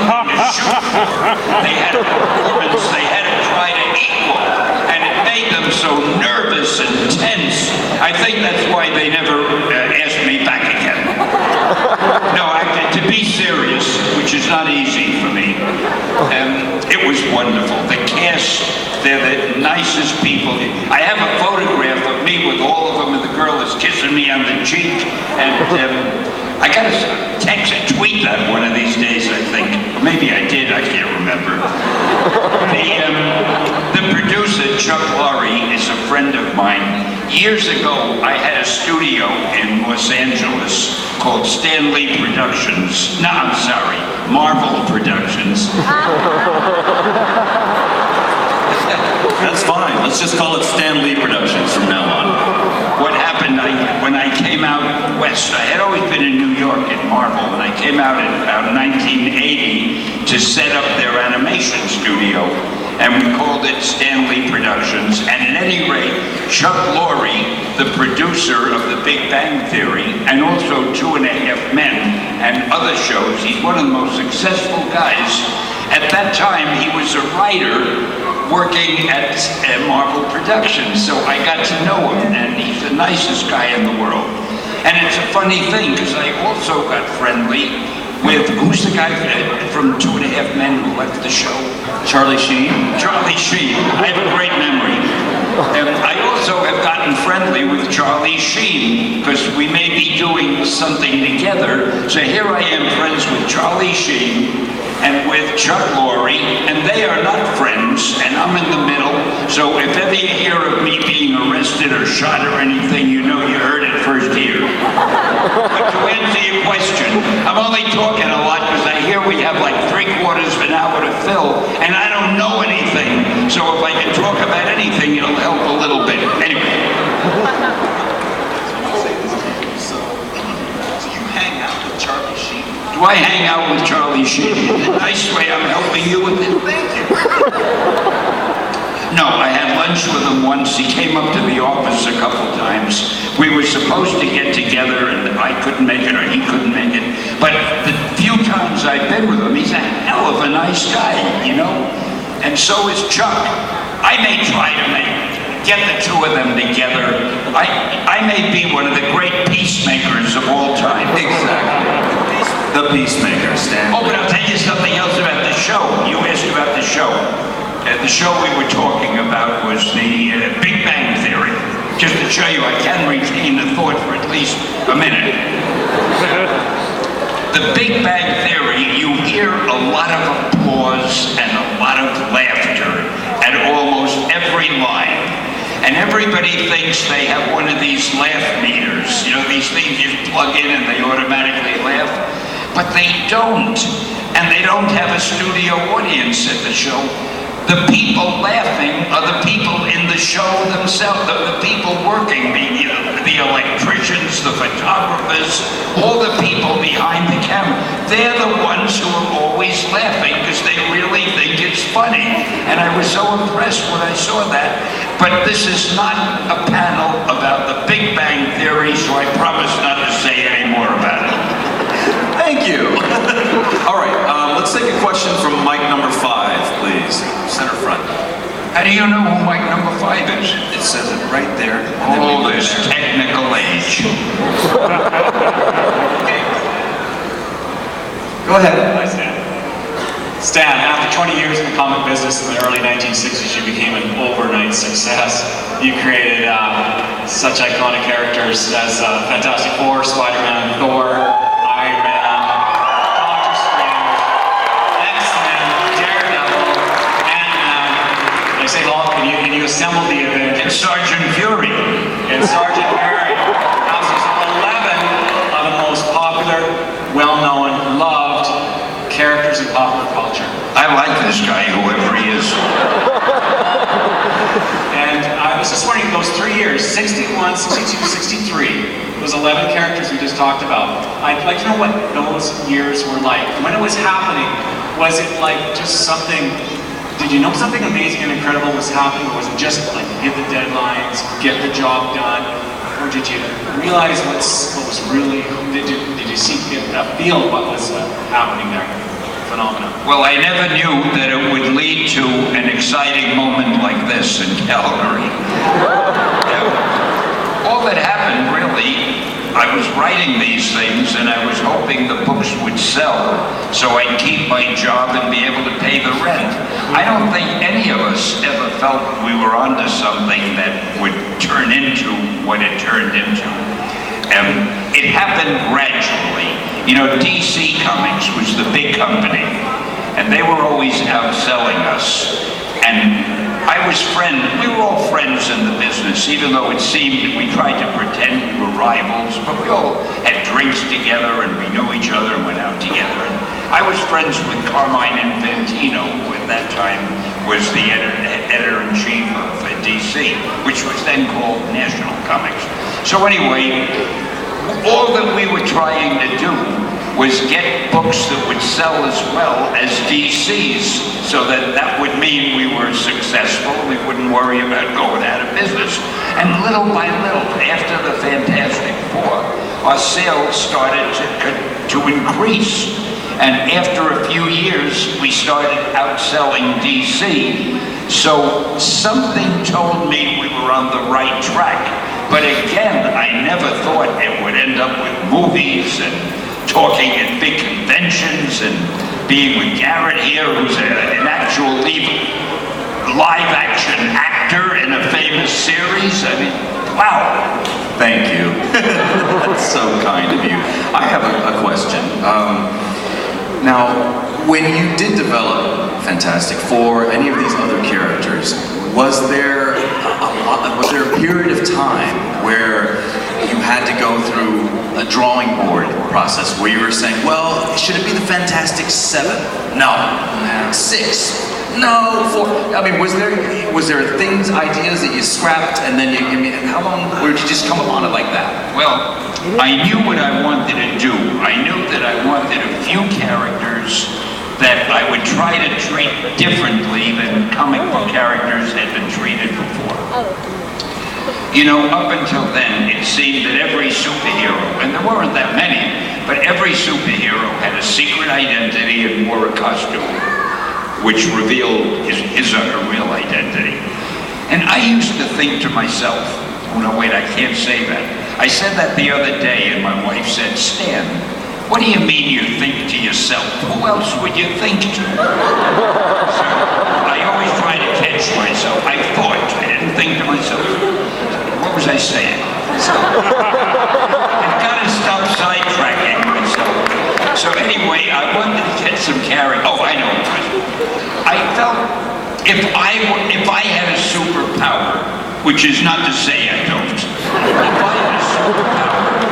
something to shoot for. They had a performance they had to try to equal, and it made them so nervous and tense. I think that's why they never asked me back again. No, to be serious, which is not easy for me, it was wonderful. The cast, they're the nicest people. I have a photograph of me with all of them, and the girl is kissing me on the cheek, and I gotta tweet that one of these days, I think. Maybe I did, I can't remember. The producer, Chuck Lorre, is a friend of mine. Years ago, I had a studio in Los Angeles called Stanlee Productions. No, I'm sorry, Marvel Productions. That's fine. Let's just call it Stanlee Productions from now on. What happened, when I came out west, I had always been in New York at Marvel, and I came out in about 1980 to set up their animation studio, and we called it Stanlee Productions. And at any rate, Chuck Lorre, the producer of The Big Bang Theory, and also 2.5 Men and other shows, he's one of the most successful guys. At that time, he was a writer working at Marvel Productions, so I got to know him, and he's the nicest guy in the world. And it's a funny thing, because I also got friendly with, who's the guy from 2.5 Men who left the show? Charlie Sheen? Charlie Sheen. I have a great memory. And I also have gotten friendly with Charlie Sheen, because we may be doing something together. So here I am, friends with Charlie Sheen and with Chuck Lorre, and they are not friends, and I'm in the middle. So if ever you hear of me being arrested or shot or anything, you know you heard it first here. But to answer your question, I'm only talking a lot because I hear we have like 3/4 of an hour to fill, and I don't know anything. So if I can talk about anything, it'll help a little bit. Anyway. So you hang out with Charlie Sheen? Do I hang out with Charlie Sheen? Nice way I'm helping you with it. Thank you. No, I had lunch with him once. He came up to the office a couple times. We were supposed to get together, and I couldn't make it, or he couldn't make it. But the few times I've been with him, he's a hell of a nice guy, you know? And so is Chuck. I may try to get the two of them together. I may be one of the great peacemakers of all time. Exactly. The peacemaker, Stan. Oh, but I'll tell you something else about the show. You asked about the show. The show we were talking about was the Big Bang Theory. Just to show you I can retain the thought for at least a minute. The Big Bang Theory, you hear a lot of applause and a lot of laughter at almost every line. And everybody thinks they have one of these laugh meters. You know, these things you plug in and they automatically laugh. But they don't. And they don't have a studio audience at the show. The people laughing are the people in the show themselves, the people working, the electricians, the photographers, all the people behind the camera. They're the ones who are always laughing because they really think it's funny. And I was so impressed when I saw that. But this is not a panel about the Big Bang Theory, so I promise not to say any more about it. Thank you. All right, let's take a question from mic number 5, please. Center front. How do you know who mic number 5 is? It says it right there. Oh, this technical age. Okay. Go ahead. Hi, Stan. Stan, after 20 years in the comic business in the early 1960s, you became an overnight success. You created such iconic characters as Fantastic Four, Spider-Man, Thor, Iron Man, Doctor Strange, X-Men, Daredevil, Ant-Man. I say Hulk, and you assembled the Avengers. And Sergeant Fury. And Sergeant Fury. Houses 11 of the most popular, well-known, loved characters in popular culture. I like this guy, whoever he is. And I was just wondering, those 3 years, 61, 62, 63, those 11 characters we just talked about, I'd like to know what those years were like. When it was happening, was it like just something, did you know something amazing and incredible was happening, or was it just like hit the deadlines, get the job done, or did you realize what was really, did you see, get a feel of what was happening there? phenomenon. Well, I never knew that it would lead to an exciting moment like this in Calgary. All that happened, really, I was writing these things and I was hoping the books would sell so I'd keep my job and be able to pay the rent. I don't think any of us ever felt we were onto something that would turn into what it turned into. It happened gradually. You know, DC Comics was the big company, and they were always outselling us. And we were all friends in the business, even though it seemed we tried to pretend we were rivals, but we all had drinks together and we knew each other and went out together. And I was friends with Carmine Infantino, who at that time was the editor-in-chief of DC, which was then called National Comics. So anyway, all that we were trying to do was get books that would sell as well as DC's, so that would mean we were successful, we wouldn't worry about going out of business. And little by little, after the Fantastic Four, our sales started to increase. And after a few years, we started outselling DC. So something told me we were on the right track. But again, I never thought it would end up with movies and talking at big conventions and being with Garrett here, who's an actual live-action actor in a famous series. I mean, wow. Thank you. That's so kind of you. I have a question. Now, when you did develop Fantastic Four, any of these other characters, was there a period of time where you had to go through a drawing board process where you were saying, well, should it be the Fantastic Seven? No. 6? No. 4? I mean, was there things, ideas that you scrapped, and then how long, or did you just come upon it like that? Well, I knew what I wanted to do. I knew that I wanted a few characters that I would try to treat differently than comic book characters had been treated before. You know, up until then, it seemed that every superhero, and there weren't that many, but every superhero had a secret identity and wore a costume, which revealed his or her real identity. And I used to think to myself, oh no, wait, I can't say that. I said that the other day, and my wife said, Stan, what do you mean you think to yourself? Who else would you think to? So I always try to catch myself. I thought, I didn't think to myself. What was I saying? I've got to stop sidetracking myself. So anyway, I wanted to get some character. Oh, I know what it was. I felt if I had a superpower, which is not to say I don't, if I had a superpower,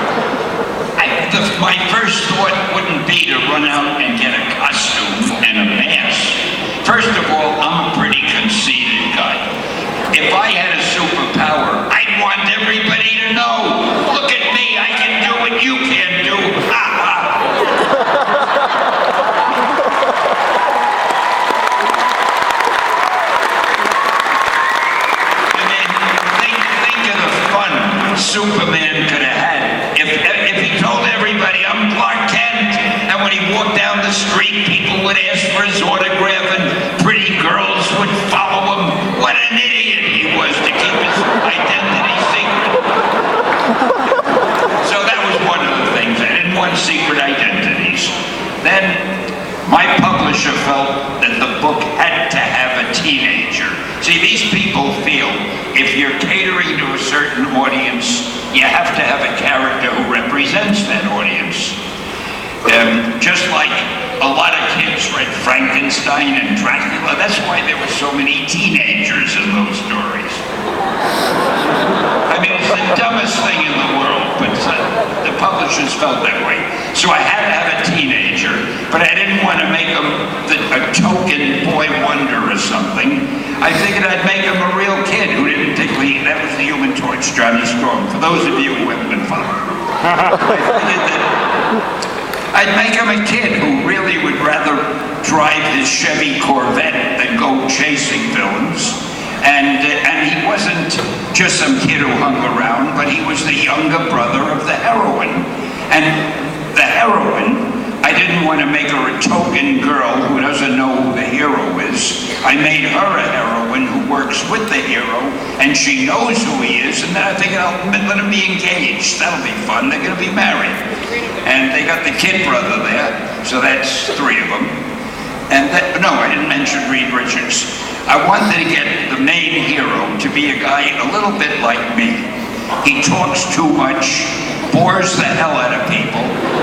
my first thought wouldn't be to run out and get a costume and a mask. First of all, I'm a pretty conceited guy. If I had a superpower, I'd want everybody to know, look at me, I can do what you can't do. Ha ha. I mean, think of the fun Superman could have had if he told everybody I'm Clark Kent, and when he walked down the street, people would ask for his autograph and pretty girls would follow him. What an idiot he was to keep his identity secret. So that was one of the things. I didn't want secret identities. Then my publisher felt that the book had to have a teenager. See, these people feel if you're catering to a certain audience, you have to have a character who represents that audience. Just like a lot of kids read Frankenstein and Dracula, that's why there were so many teenagers in those stories. I mean, it's the dumbest thing in the world, but the publishers felt that way. So I had to have a teenager, but I didn't want to make him a token boy wonder or something. I figured I'd make him a real kid who didn't particularly, that was the Human Torch, Johnny Storm, for those of you who haven't been following. I figured that I'd make him a kid who really would rather drive his Chevy Corvette than go chasing villains. And he wasn't just some kid who hung around, but he was the younger brother of the heroine. And the heroine I didn't want to make her a token girl who doesn't know who the hero is. I made her a heroine who works with the hero, and she knows who he is, and then I think I'll let them be engaged. That'll be fun. They're going to be married. And they got the kid brother there, so that's 3 of them. And no, I didn't mention Reed Richards. I wanted to get the main hero to be a guy a little bit like me. He talks too much, bores the hell out of people,